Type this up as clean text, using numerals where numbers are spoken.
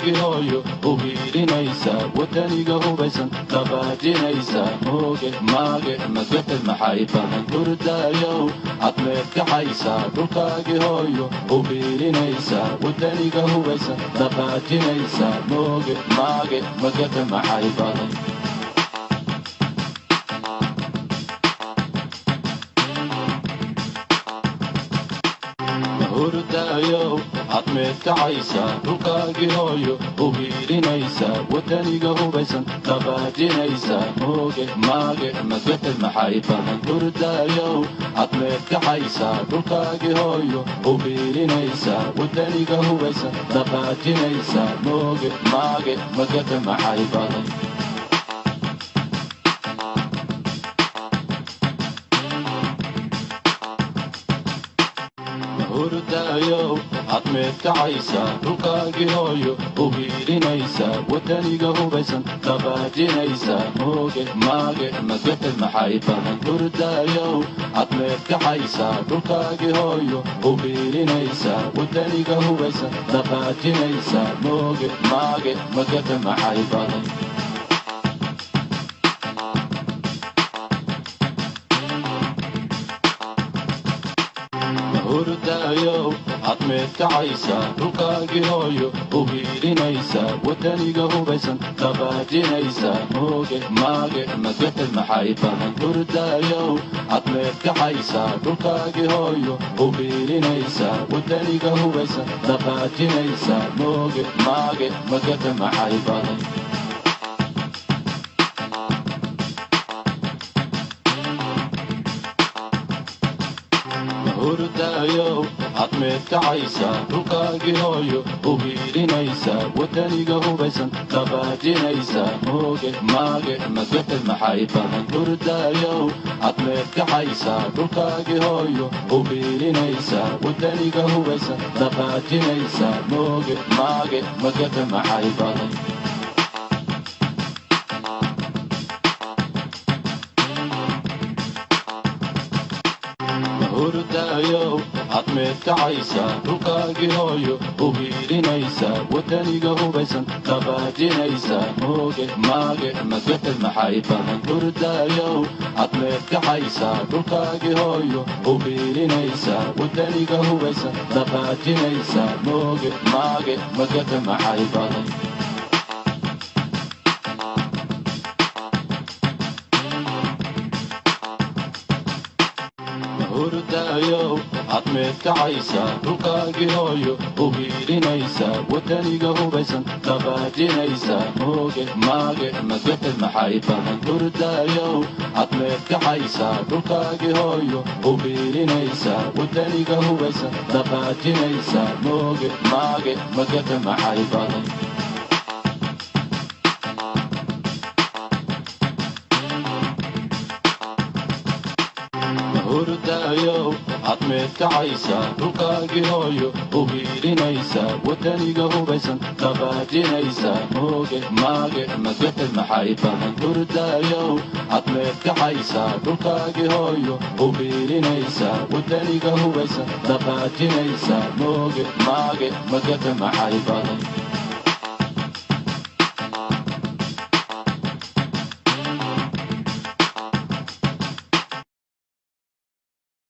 dhulkaagii hooyo u hiilinaysa wadaniga hubaysan dhaqaajinaysa mooge maage magafed maxay badan hurdaayow cadmeed kaxaysa dhulkaagii hooyo u hiilinaysa wadaniga hubaysan dhaqaajinaysa mooge maage magafed maxay badan hurdaayow cadmeed kacaysa dhulkaagii hooyo u hiilinaysa wadaniga hubaysan dhaqaajinaysa mooge maage magafed maxay badan hurdaayow cadmeed kacaysa dhulkaagii hooyo u hiilinaysa wadaniga hubaysan dhaqaajinaysa mooge maage magafed maxay badan hurdaayow cadmeed kacaysa dhulkaagii hooyo u hiilinaysa wadaniga hubaysan dhaqaajinaysa mooge maage magafed maxay badan hurdaayow cadmeed kacaysa dhulkaagii hooyo u hiilinaysa wadaniga hubaysan dhaqaajinaysa mooge maage magafed maxay badan hurdaayow cadmeed kacaysa dhulkaagii hooyo u hiilinaysa wadaniga hubaysan dhaqaajinaysa mooge maage magafed maxay badan hurdaayow cadmeed kacaysa dhulkaagii hooyo u hiilinaysa wadaniga hubaysan dhaqaajinaysa mooge maage magafed maxay badan hurdaayow cadmeed kacaysa dhulkaagii hooyo u hiilinaysa wadaniga hubaysan dhaqaajinaysa mooge maage magafed maxay badan hurdaayow cadmeed kacaysa dhulkaagii hooyo u hiilinaysa wadaniga hubaysan dhaqaajinaysa mooge maage magafed maxay badan hurdaayow cadmeed kacaysa dhulkaagii hooyo u hiilinaysa wadaniga hubaysan dhaqaajinaysa mooge maage magafed maxay badan hurdaayow cadmeed kacaysa dhulkaagii hooyo u hiilinaysa wadaniga hubaysan dhaqaajinaysa mooge maage magafed maxay badan hurdaayow cadmeed kacaysa dhulkaagii hooyo u hiilinaysa wadaniga hubaysan dhaqaajinaysa mooge maage magafed maxay badan hurdaayow cadmeed kacaysa dhulkaagii hooyo u hiilinaysa wadaniga hubaysan dhaqaajinaysa mooge maage magafed maxay badan hurdaayow cadmeed kacaysa dhulkaagii hooyo u hiilinaysa wadaniga hubaysan dhaqaajinaysa mooge maage magafed maxay badan hurdaayow cadmeed kacaysa dhulkaagii hooyo u hiilinaysa wadaniga hubaysan dhaqaajinaysa mooge maage magafed maxay badan